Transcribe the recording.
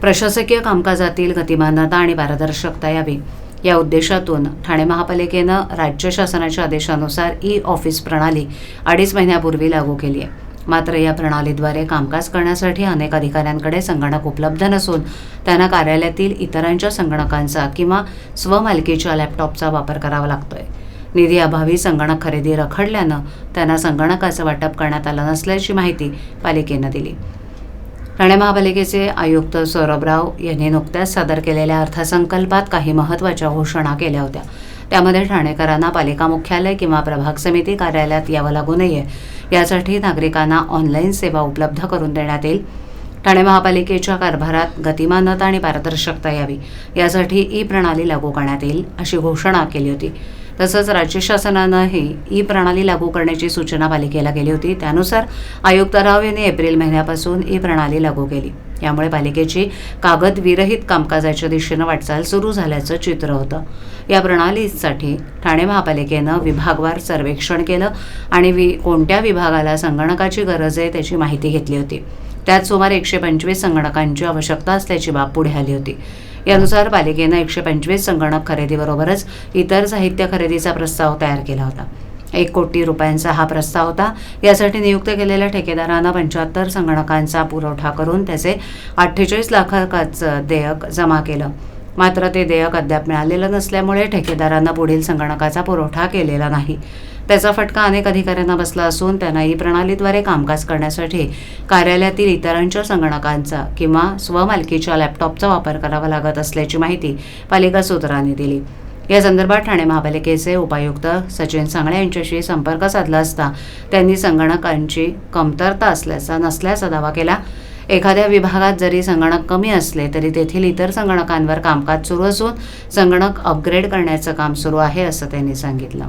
प्रशासकीय कामकाजातील गतिमानता आणि पारदर्शकता यावी या उद्देशातून ठाणे महापालिकेनं राज्य शासनाच्या आदेशानुसार ई-ऑफिस प्रणाली 2.5 महिन्यापूर्वी लागू केली आहे। मात्र या प्रणालीद्वारे कामकाज करण्यासाठी अनेक अधिकाऱ्यांकडे संगणक उपलब्ध नसून त्यांना कार्यालयातील इतरांच्या संगणकांचा किंवा स्वमालकीच्या लॅपटॉपचा वापर करावा लागतोय। निधी अभावी संगणक खरेदी रखडल्यानं त्यांना संगणकाचं वाटप करण्यात आलं नसल्याची माहिती पालिकेनं दिली। ठाणे महापालिकेचे आयुक्त सौरभ राव यांनी नुकत्याच सादर केलेल्या अर्थसंकल्पात काही महत्त्वाच्या घोषणा केल्या होत्या। त्यामध्ये ठाणेकरांना पालिका मुख्यालय किंवा प्रभाग समिती कार्यालयात यावं लागू नये यासाठी नागरिकांना ऑनलाईन सेवा उपलब्ध करून देण्यात येईल। ठाणे महापालिकेच्या कारभारात गतिमानता आणि पारदर्शकता यावी यासाठी ई प्रणाली लागू करण्यात येईल अशी घोषणा केली होती। तसंच राज्य शासनानंही ई प्रणाली लागू करण्याची सूचना पालिकेला केली होती। त्यानुसार आयुक्त राव यांनी एप्रिल महिन्यापासून ई प्रणाली लागू केली। यामुळे पालिकेची कागद विरहित कामकाजाच्या दिशेनं वाटचाल सुरू झाल्याचं चित्र होतं। या प्रणालीसाठी ठाणे महापालिकेनं विभागवार सर्वेक्षण केलं आणि कोणत्या विभागाला संगणकाची गरज आहे त्याची माहिती घेतली होती। त्यात सुमारे 125 संगणकांची आवश्यकता असल्याची बाब पुढे आली होती। यानुसार पालिकेनं 125 संगणक खरेदीबरोबरच इतर साहित्य खरेदीचा प्रस्ताव तयार केला होता। 1 कोटी रुपयांचा हा प्रस्ताव होता। यासाठी नियुक्त केलेल्या ठेकेदारानं 75 संगणकांचा पुरवठा करून त्याचे 48 लाखाचं देयक जमा केलं। मात्र ते देयक अद्याप मिळालेलं नसल्यामुळे ठेकेदारांना पुढील संगणकाचा पुरवठा केलेला नाही। त्याचा फटका अनेक अधिकाऱ्यांना बसला असून त्यांना ई प्रणालीद्वारे कामकाज करण्यासाठी कार्यालयातील इतरांच्या संगणकांचा किंवा स्वमालकीच्या लॅपटॉपचा वापर करावा लागत असल्याची माहिती पालिका सूत्रांनी दिली। या संदर्भात ठाणे महापालिकेचे उपायुक्त सचिन सांगळे यांच्याशी संपर्क साधला असता त्यांनी संगणकांची कमतरता नसल्याचा दावा केला। एखाद्या विभागात जरी संगणक कमी असले तरी तेथील इतर संगणकांवर कामकाज सुरू असून संगणक अपग्रेड करण्याचं काम सुरू आहे असं त्यांनी सांगितलं।